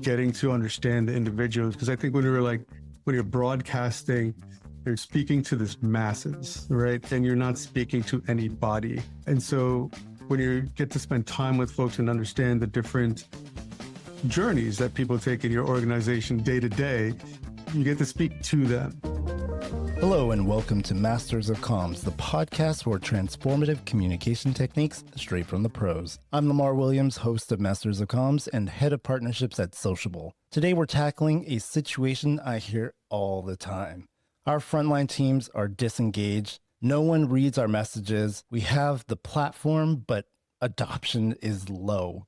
getting to understand the individuals. Because I think when you're broadcasting, you're speaking to this masses, right? And you're not speaking to anybody. And so when you get to spend time with folks and understand the different journeys that people take in your organization day to day, you get to speak to them. Hello and welcome to Masters of Comms, the podcast for transformative communication techniques straight from the pros. I'm Lamar Williams, host of Masters of Comms and head of partnerships at Sociable. Today we're tackling a situation I hear all the time. Our frontline teams are disengaged. No one reads our messages. We have the platform, but adoption is low.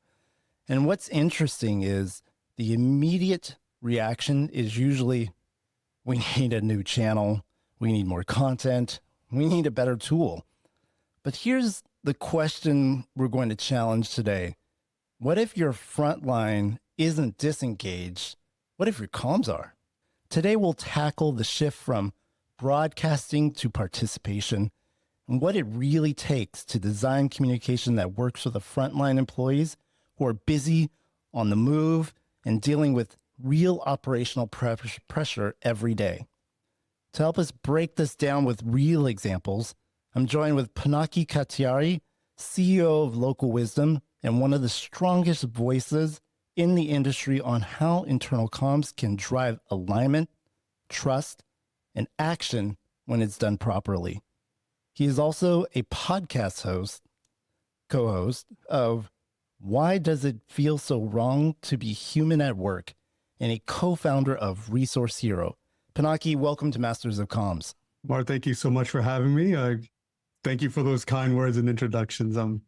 And what's interesting is the immediate reaction is usually, we need a new channel. We need more content. We need a better tool. But here's the question we're going to challenge today. What if your frontline isn't disengaged? What if your comms are? Today, we'll tackle the shift from broadcasting to participation and what it really takes to design communication that works for the frontline employees who are busy, on the move, and dealing with real operational pressure every day. To help us break this down with real examples, I'm joined with Pinaki Kathiari, CEO of Local Wisdom and one of the strongest voices in the industry on how internal comms can drive alignment, trust, and action when it's done properly. He is also a podcast co-host of Why Does It Feel So Wrong to Be Human at Work, and a co-founder of Resource Hero. Pinaki, welcome to Masters of Comms. Mar, thank you so much for having me. Thank you for those kind words and introductions. I'm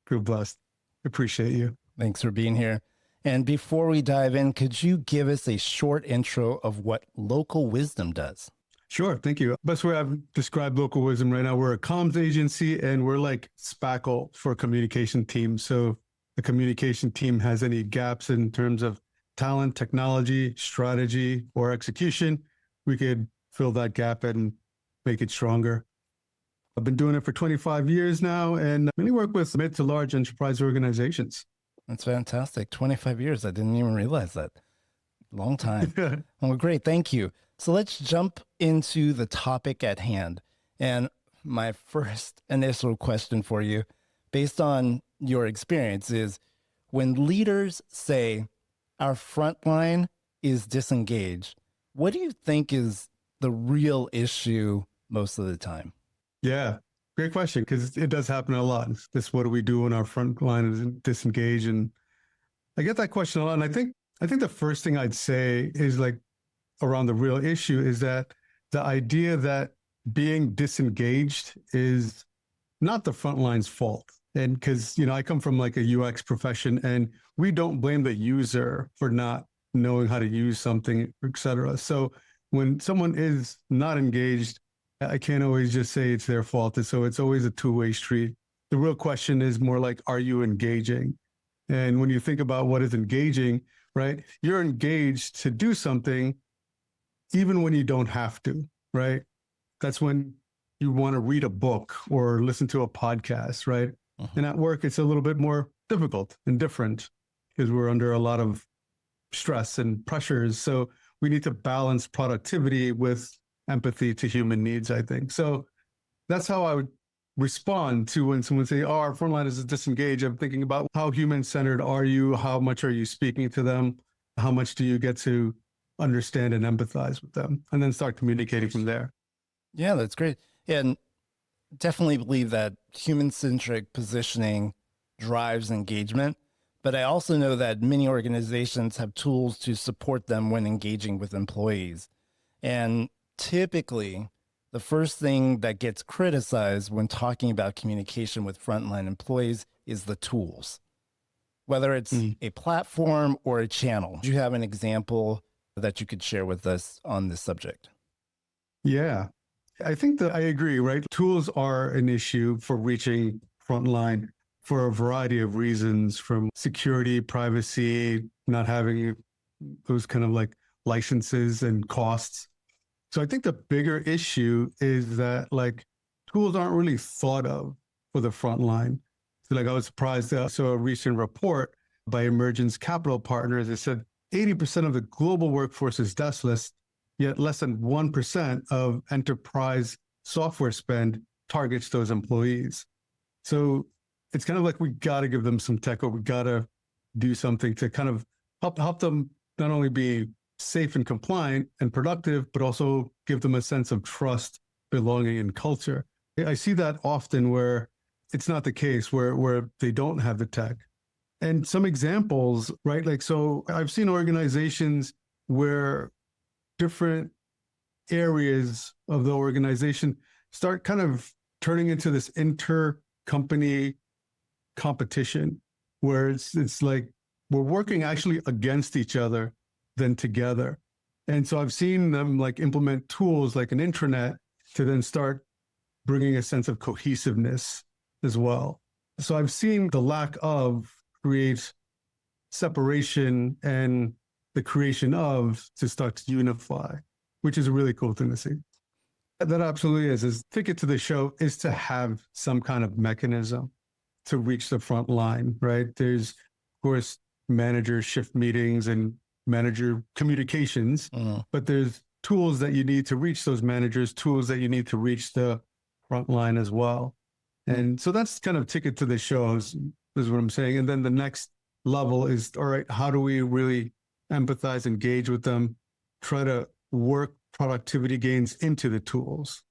feel blessed. Appreciate you. Thanks for being here. And before we dive in, could you give us a short intro of what Local Wisdom does? Sure. Thank you. Best way I've described Local Wisdom right now, we're a comms agency and we're like spackle for communication teams. So the communication team has any gaps in terms of talent, technology, strategy, or execution, we could fill that gap and make it stronger. I've been doing it for 25 years now and mainly work with mid to large enterprise organizations. That's fantastic. 25 years. I didn't even realize that. Long time. Well, great. Thank you. So let's jump into the topic at hand. And my first initial question for you, based on your experience, is when leaders say our frontline is disengaged, what do you think is the real issue most of the time? Yeah, great question, because it does happen a lot. This, what do we do when our front line is disengaged? And I get that question a lot. And I think the first thing I'd say is like around the real issue is that the idea that being disengaged is not the front line's fault. And because, I come from like a UX profession and we don't blame the user for not knowing how to use something, et cetera. So when someone is not engaged, I can't always just say it's their fault. So it's always a two-way street. The real question is more like, are you engaging? And when you think about what is engaging, right, you're engaged to do something even when you don't have to, right? That's when you want to read a book or listen to a podcast, right? And at work, it's a little bit more difficult and different because we're under a lot of stress and pressures. So we need to balance productivity with empathy to human needs, I think. So that's how I would respond to when someone say, oh, our frontline is disengaged. I'm thinking about how human-centered are you? How much are you speaking to them? How much do you get to understand and empathize with them? And then start communicating from there. Yeah, that's great. And definitely believe that human-centric positioning drives engagement. But I also know that many organizations have tools to support them when engaging with employees. And typically, the first thing that gets criticized when talking about communication with frontline employees is the tools, whether it's a platform or a channel. Do you have an example that you could share with us on this subject? Yeah, I think that I agree, right? Tools are an issue for reaching frontline for a variety of reasons, from security, privacy, not having those kind of like licenses and costs. So I think the bigger issue is that like tools aren't really thought of for the front line. So like I was surprised. I saw a recent report by Emergence Capital Partners. It said 80% of the global workforce is deskless, yet less than 1% of enterprise software spend targets those employees. So it's kind of like we got to give them some tech, or we got to do something to kind of help them not only be safe and compliant and productive, but also give them a sense of trust, belonging, and culture. I see that often where it's not the case, where they don't have the tech. And some examples, right? Like, so I've seen organizations where different areas of the organization start kind of turning into this inter-company competition where it's like we're working actually against each other than together. And so I've seen them like implement tools like an intranet to then start bringing a sense of cohesiveness as well. So I've seen the lack of create separation and the creation of to start to unify, which is a really cool thing to see. That absolutely is ticket to the show is to have some kind of mechanism to reach the front line, right? There's, of course, manager shift meetings and manager communications, but there's tools that you need to reach those managers, tools that you need to reach the front line as well. And so that's kind of ticket to the show is what I'm saying. And then the next level is, all right, how do we really empathize, engage with them, try to work productivity gains into the tools?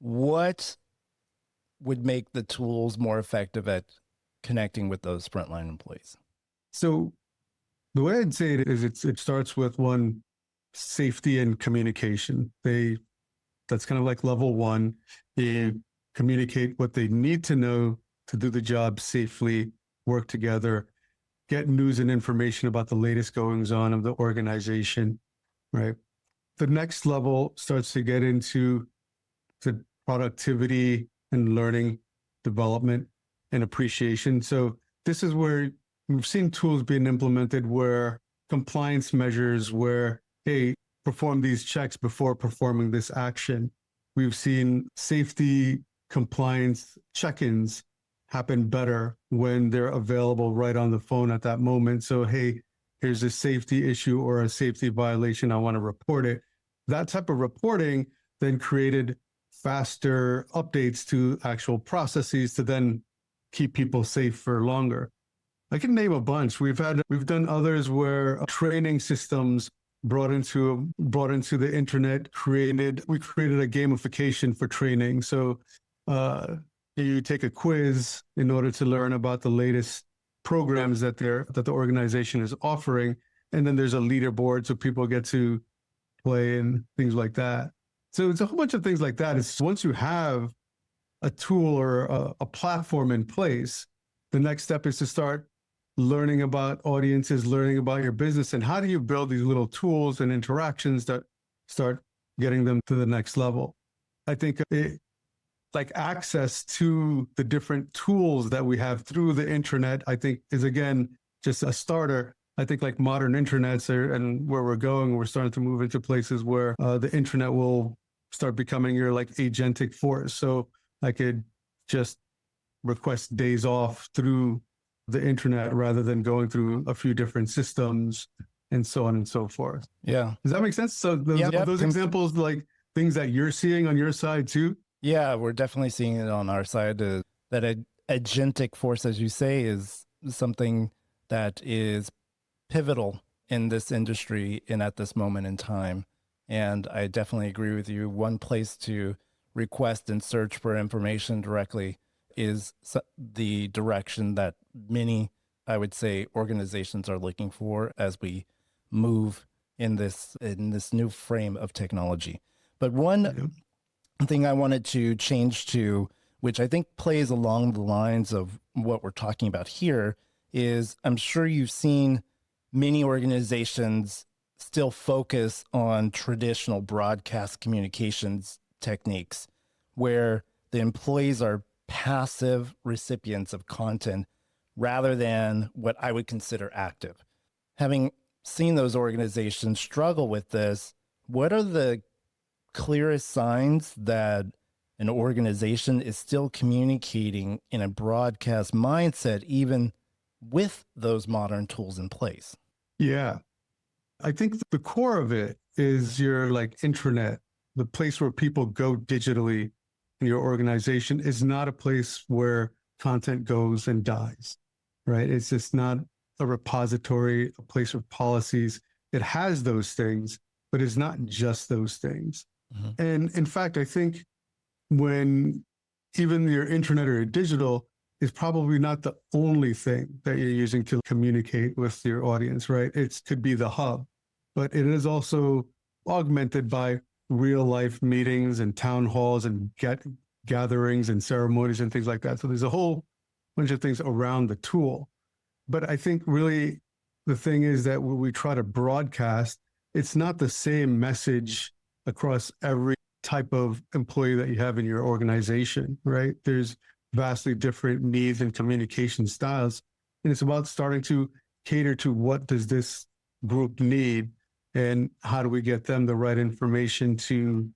What would make the tools more effective at connecting with those frontline employees? So the way I'd say it is it starts with one, safety and communication. That's kind of like level one. They communicate what they need to know to do the job safely, work together, get news and information about the latest goings on of the organization, right? The next level starts to get into the productivity and learning, development, and appreciation. So this is where we've seen tools being implemented where compliance measures where, hey, perform these checks before performing this action. We've seen safety compliance check-ins happen better when they're available right on the phone at that moment. So, hey, here's a safety issue or a safety violation. I want to report it. That type of reporting then created faster updates to actual processes to then keep people safe for longer. I can name a bunch. We've done others where training systems brought into the internet we created a gamification for training. So you take a quiz in order to learn about the latest programs that the organization is offering, and then there's a leaderboard so people get to play and things like that. So it's a whole bunch of things like that. It's once you have a tool or a platform in place, the next step is to start learning about audiences, learning about your business, and how do you build these little tools and interactions that start getting them to the next level. I think like access to the different tools that we have through the intranet, I think is again just a starter. I think like modern intranets and where we're going, we're starting to move into places where the intranet will start becoming your like agentic force. So I could just request days off through the intranet rather than going through a few different systems and so on and so forth. Yeah. Does that make sense? So are those examples like things that you're seeing on your side too? Yeah, we're definitely seeing it on our side. That agentic force, as you say, is something that is pivotal in this industry and at this moment in time. And I definitely agree with you. One place to request and search for information directly is the direction that many, I would say, organizations are looking for as we move in this new frame of technology. But one thing I wanted to change to, which I think plays along the lines of what we're talking about here, is I'm sure you've seen many organizations still focus on traditional broadcast communications techniques where the employees are passive recipients of content rather than what I would consider active. Having seen those organizations struggle with this, what are the clearest signs that an organization is still communicating in a broadcast mindset, even with those modern tools in place? Yeah. I think the core of it is your like intranet, the place where people go digitally in your organization is not a place where content goes and dies, right? It's just not a repository, a place of policies. It has those things, but it's not just those things. Mhm. And in fact, I think when even your intranet or your digital is probably not the only thing that you're using to communicate with your audience, right? It could be the hub, but it is also augmented by real life meetings and town halls and gatherings and ceremonies and things like that. So there's a whole bunch of things around the tool. But I think really the thing is that when we try to broadcast, it's not the same message across every type of employee that you have in your organization, right? There's vastly different needs and communication styles. And it's about starting to cater to what does this group need and how do we get them the right information to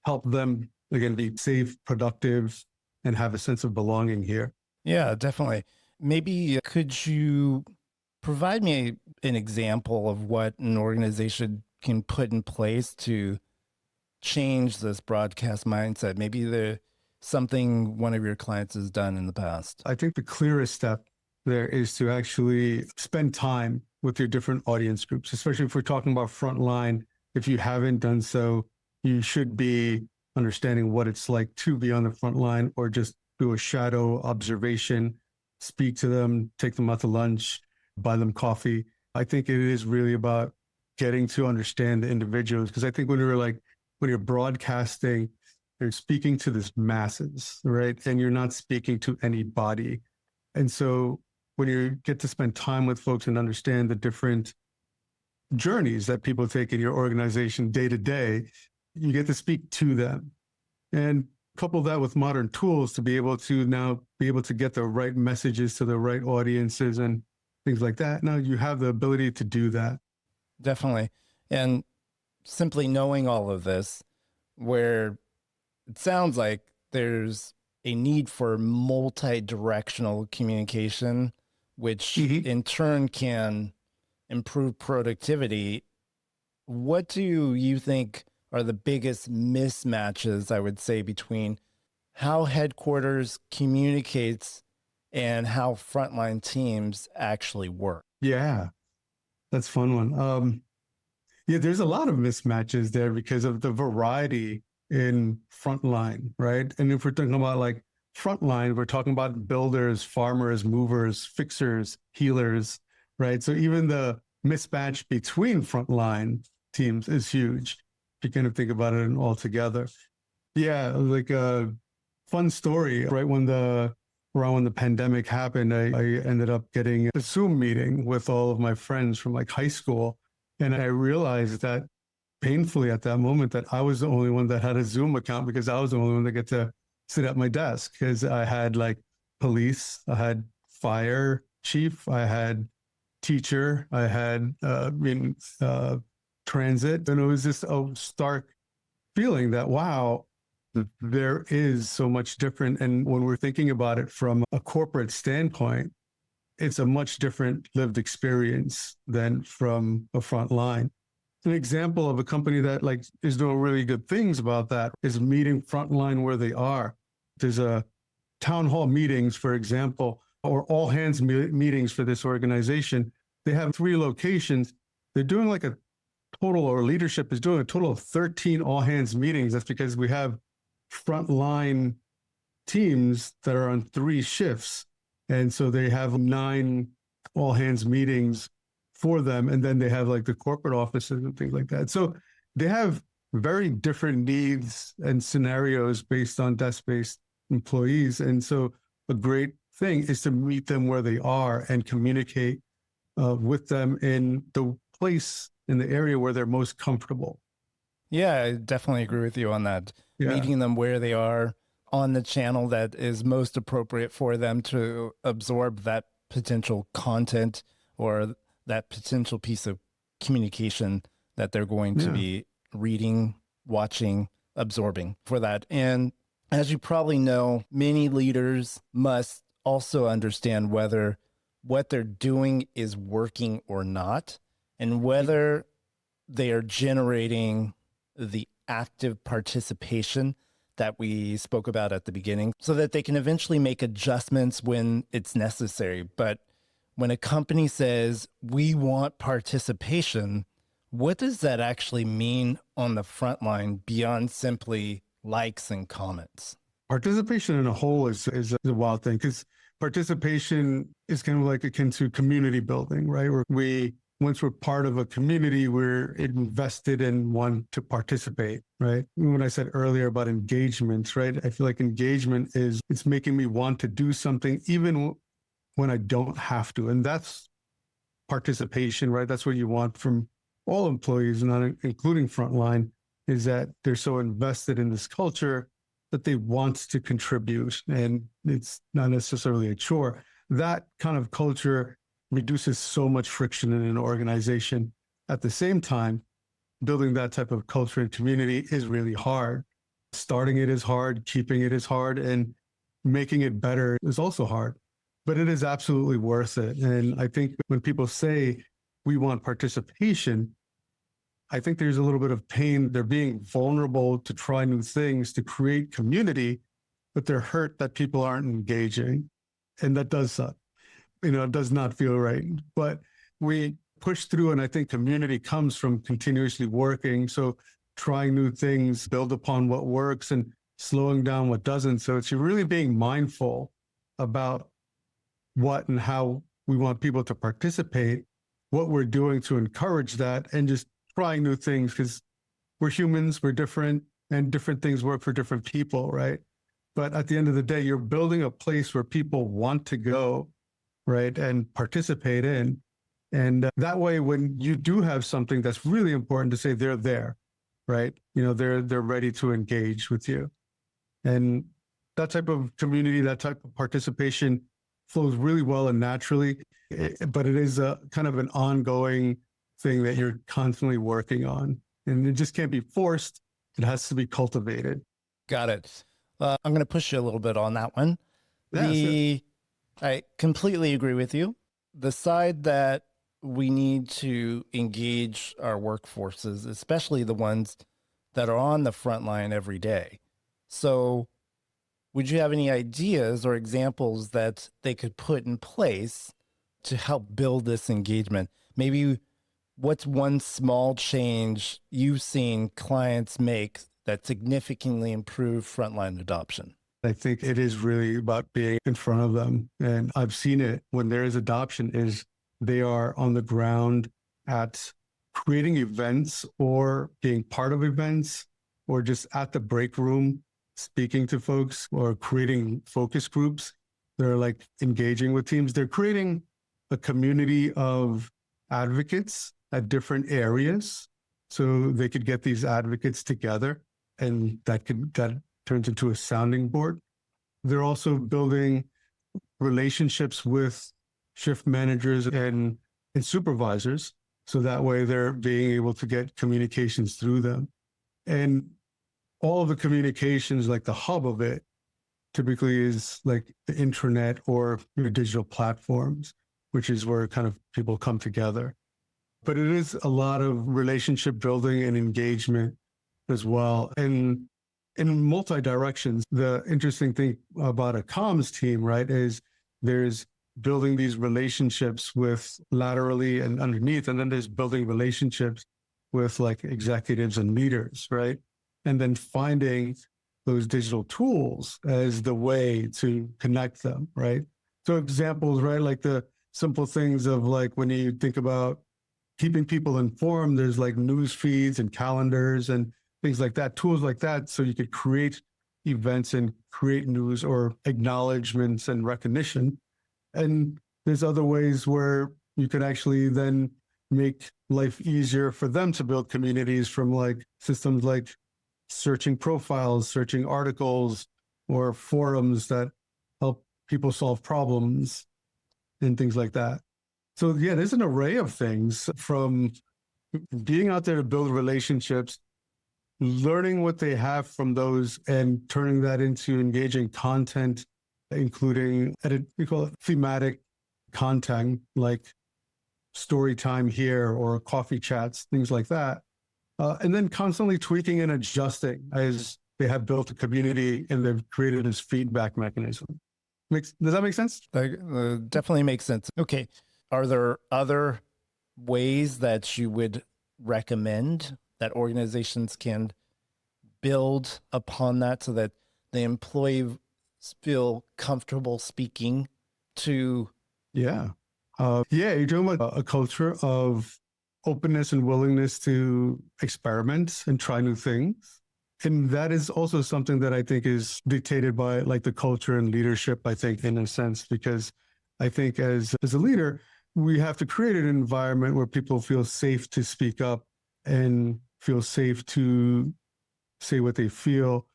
help them, again, be safe, productive, and have a sense of belonging here. Yeah, definitely. Maybe could you provide me an example of what an organization can put in place to change this broadcast mindset? Maybe the something one of your clients has done in the past. I think the clearest step there is to actually spend time with your different audience groups, especially if we're talking about frontline. If you haven't done so, you should be understanding what it's like to be on the front line or just do a shadow observation, speak to them, take them out to lunch, buy them coffee. I think it is really about getting to understand the individuals because I think when you're broadcasting, you're speaking to this masses, right? And you're not speaking to anybody. And so when you get to spend time with folks and understand the different journeys that people take in your organization day to day, you get to speak to them. And couple that with modern tools to be able to now be able to get the right messages to the right audiences and things like that. Now you have the ability to do that. Definitely. And simply knowing all of this, where it sounds like there's a need for multi-directional communication, which Mhm. in turn can improve productivity. What do you think are the biggest mismatches, I would say, between how headquarters communicates and how frontline teams actually work? Yeah, that's a fun one. Yeah, there's a lot of mismatches there because of the variety in frontline, right? And if we're talking about like frontline, we're talking about builders, farmers, movers, fixers, healers, right? So even the mismatch between frontline teams is huge. If you kind of think about it all together. Yeah, like a fun story. Right when around when the pandemic happened, I ended up getting a Zoom meeting with all of my friends from like high school. And I realized that painfully at that moment that I was the only one that had a Zoom account because I was the only one that get to sit at my desk because I had like police, I had fire chief, I had teacher, I had transit, and it was just a stark feeling that wow, there is so much different. And when we're thinking about it from a corporate standpoint, it's a much different lived experience than from a front line. An example of a company that like is doing really good things about that is meeting frontline where they are. There's a town hall meetings, for example, or all hands meetings for this organization. They have 3 locations. They're doing like a total, or leadership is doing a total of 13 all hands meetings. That's because we have frontline teams that are on 3 shifts. And so they have 9 all hands meetings for them. And then they have like the corporate offices and things like that. So they have very different needs and scenarios based on desk-based employees. And so a great thing is to meet them where they are and communicate with them in the place, in the area where they're most comfortable. Yeah, I definitely agree with you on that. Yeah. Meeting them where they are on the channel that is most appropriate for them to absorb that potential content or that potential piece of communication that they're going to Yeah. be reading, watching, absorbing for that. And as you probably know, many leaders must also understand whether what they're doing is working or not. and whether they are generating the active participation that we spoke about at the beginning so that they can eventually make adjustments when it's necessary. But when a company says, we want participation, what does that actually mean on the front line beyond simply likes and comments? Participation in a whole is a wild thing because participation is kind of like akin to community building, right? Where once we're part of a community, we're invested and want to participate, right? When I said earlier about engagement, right? I feel like engagement it's making me want to do something even when I don't have to. And that's participation, right? That's what you want from all employees, not including Frontline, is that they're so invested in this culture that they want to contribute. And it's not necessarily a chore. That kind of culture reduces so much friction in an organization. At the same time, building that type of culture and community is really hard. Starting it is hard, keeping it is hard, and making it better is also hard. But it is absolutely worth it. And I think when people say we want participation, I think there's a little bit of pain. They're being vulnerable to try new things, to create community, but they're hurt that people aren't engaging. And that does suck. It does not feel right. But we push through, and I think community comes from continuously working. So trying new things, build upon what works and slowing down what doesn't. So it's really being mindful about what and how we want people to participate, what we're doing to encourage that, and just trying new things because we're humans, we're different, and different things work for different people, right? But at the end of the day, you're building a place where people want to go, right, and participate in. And that way, when you do have something that's really important to say, they're there, right? They're ready to engage with you. And that type of community, that type of participation flows really well and naturally, but it is a kind of an ongoing thing that you're constantly working on. And it just can't be forced. It has to be cultivated. Got it. I'm going to push you a little bit on that one. Yeah, I completely agree with you. The side that we need to engage our workforces, especially the ones that are on the front line every day. So would you have any ideas or examples that they could put in place to help build this engagement? Maybe what's one small change you've seen clients make that significantly improve frontline adoption? I think it is really about being in front of them. And I've seen it when there is adoption is they are on the ground at creating events or being part of events or just at the break room, speaking to folks or creating focus groups. They're like engaging with teams. They're creating a community of advocates at different areas. So they could get these advocates together and that turns into a sounding board. They're also building relationships with shift managers and supervisors. So that way they're being able to get communications through them. And all of the communications, like the hub of it, typically is like the intranet or your digital platforms, which is where kind of people come together. But it is a lot of relationship building and engagement as well. And in multi-directions, the interesting thing about a comms team, right, is there's building these relationships with laterally and underneath, and then there's building relationships with like executives and leaders, right? And then finding those digital tools as the way to connect them, right? So examples, right, like the simple things of like when you think about keeping people informed, there's like news feeds and calendars and things like that, tools like that. So you could create events and create news or acknowledgements and recognition. And there's other ways where you could actually then make life easier for them to build communities from like systems like searching profiles, searching articles, or forums that help people solve problems and things like that. So yeah, there's an array of things from being out there to build relationships, learning what they have from those and turning that into engaging content, including we call it thematic content, like story time here or coffee chats, things like that. And then constantly tweaking and adjusting as they have built a community and they've created this feedback mechanism. Does that make sense? That definitely makes sense. Okay. Are there other ways that you would recommend that organizations can build upon that so that the employee feel comfortable speaking to? Yeah. You're talking about a culture of openness and willingness to experiment and try new things. And that is also something that I think is dictated by like the culture and leadership, I think, in a sense, because I think as a leader, we have to create an environment where people feel safe to speak up and feel safe to say what they feel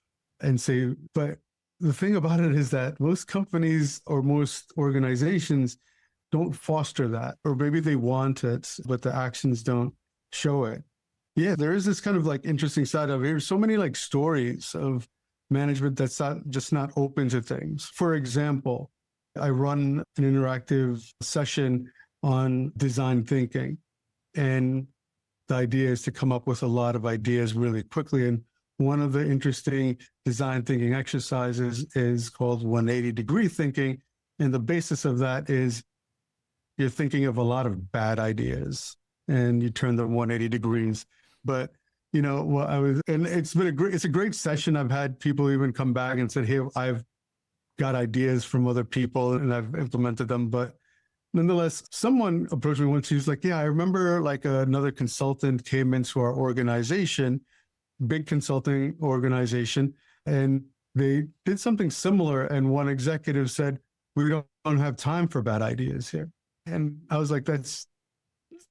and say, but the thing about it is that most companies or most organizations don't foster that, or maybe they want it, but the actions don't show it. Yeah, there is this kind of like interesting side of it. There's so many like stories of management that's not open to things. For example, I run an interactive session on design thinking, and the idea is to come up with a lot of ideas really quickly. And one of the interesting design thinking exercises is called 180-degree thinking. And the basis of that is you're thinking of a lot of bad ideas and you turn them 180 degrees. But and it's a great session. I've had people even come back and said, hey, I've got ideas from other people and I've implemented them. But nonetheless, someone approached me once. She was like, yeah, I remember like another consultant came into our organization, big consulting organization, and they did something similar. And one executive said, we don't have time for bad ideas here. And I was like,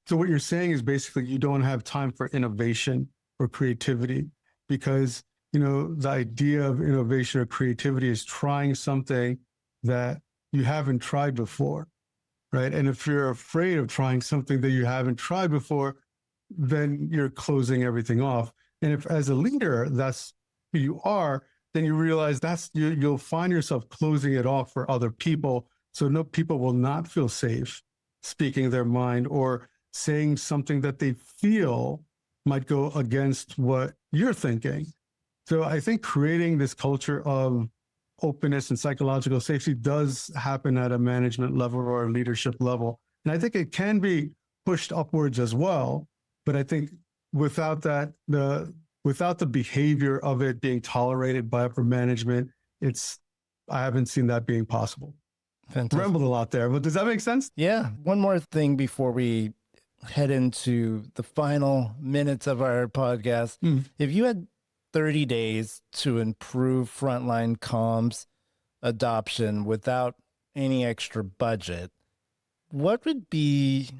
so what you're saying is basically you don't have time for innovation or creativity, because, the idea of innovation or creativity is trying something that you haven't tried before, right? And if you're afraid of trying something that you haven't tried before, then you're closing everything off. And if as a leader, that's who you are, then you realize you'll find yourself closing it off for other people. So no, people will not feel safe speaking their mind or saying something that they feel might go against what you're thinking. So I think creating this culture of openness and psychological safety does happen at a management level or a leadership level. And I think it can be pushed upwards as well. But I think without that, without the behavior of it being tolerated by upper management, I haven't seen that being possible. Fantastic. Rambled a lot there, but does that make sense? Yeah. One more thing before we head into the final minutes of our podcast. If you had 30 days to improve frontline comms adoption without any extra budget, what would be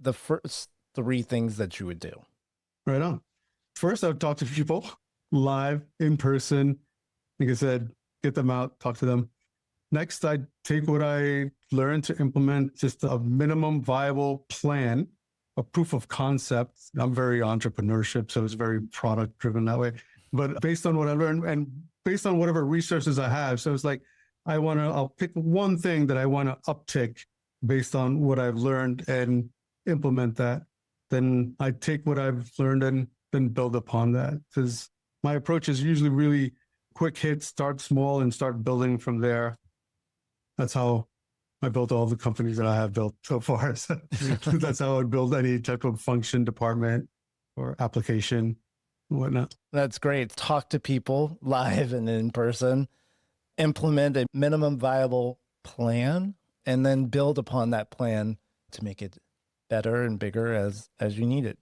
the first 3 things that you would do? Right on. First, I would talk to people live, in person. Like I said, get them out, talk to them. Next, I'd take what I learned to implement just a minimum viable plan, a proof of concept. I'm very entrepreneurship, so it's very product driven that way. But based on what I learned and based on whatever resources I have, so it's like I'll pick one thing that I want to uptick based on what I've learned and implement that. Then I take what I've learned and then build upon that, because my approach is usually really quick hit, start small and start building from there. That's how I built all the companies that I have built so far. So that's how I would build any type of function, department, or application, and whatnot. That's great. Talk to people live and in person, implement a minimum viable plan, and then build upon that plan to make it better and bigger as you need it.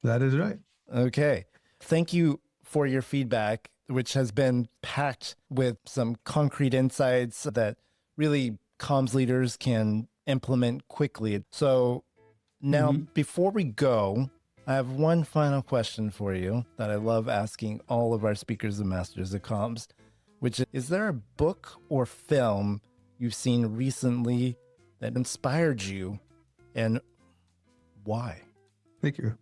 That is right. Okay. Thank you for your feedback, which has been packed with some concrete insights that really comms leaders can implement quickly. So now, before we go, I have one final question for you that I love asking all of our speakers and masters of comms, which is there a book or film you've seen recently that inspired you, and why? Thank you.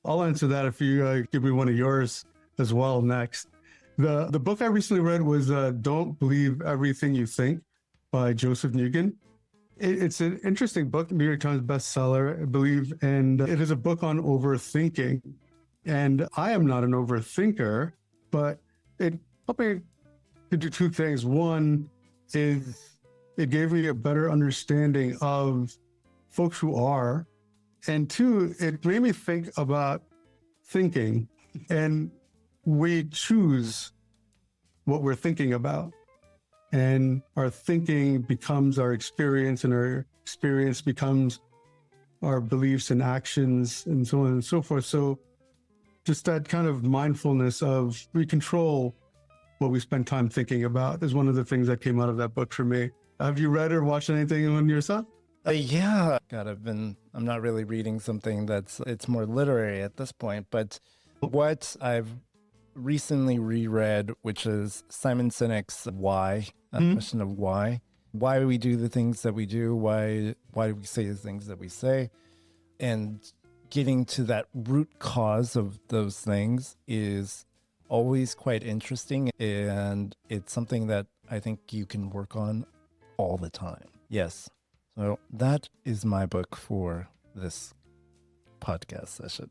I'll answer that if you give me one of yours as well next. The book I recently read was Don't Believe Everything You Think by Joseph Newgan. It's an interesting book, New York Times bestseller, I believe, and it is a book on overthinking. And I am not an overthinker, but it helped me to do two things. One is it gave me a better understanding of folks who are, and two, it made me think about thinking, and we choose what we're thinking about. And our thinking becomes our experience, and our experience becomes our beliefs and actions, and so on and so forth. So just that kind of mindfulness of we control what we spend time thinking about is one of the things that came out of that book for me. Have you read or watched anything on yourself? Yeah. God, I'm not really reading something it's more literary at this point, but what I've recently reread, which is Simon Sinek's Why, a question of why we do the things that we do, why do we say the things that we say, and getting to that root cause of those things is always quite interesting, and it's something that I think you can work on all the time. Yes. So that is my book for this podcast session.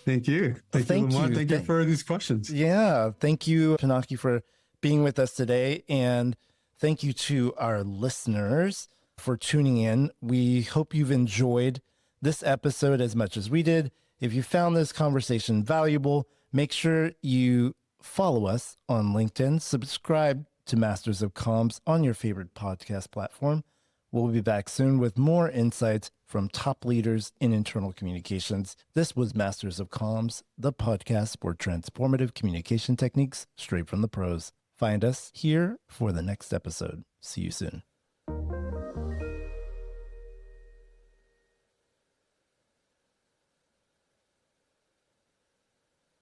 Thank you. Thank you, Lamar. Thank you for these questions. Yeah. Thank you, Pinaki, for being with us today. And thank you to our listeners for tuning in. We hope you've enjoyed this episode as much as we did. If you found this conversation valuable, make sure you follow us on LinkedIn, subscribe to Masters of Comms on your favorite podcast platform. We'll be back soon with more insights from top leaders in internal communications. This was Masters of Comms, the podcast for transformative communication techniques straight from the pros. Find us here for the next episode. See you soon.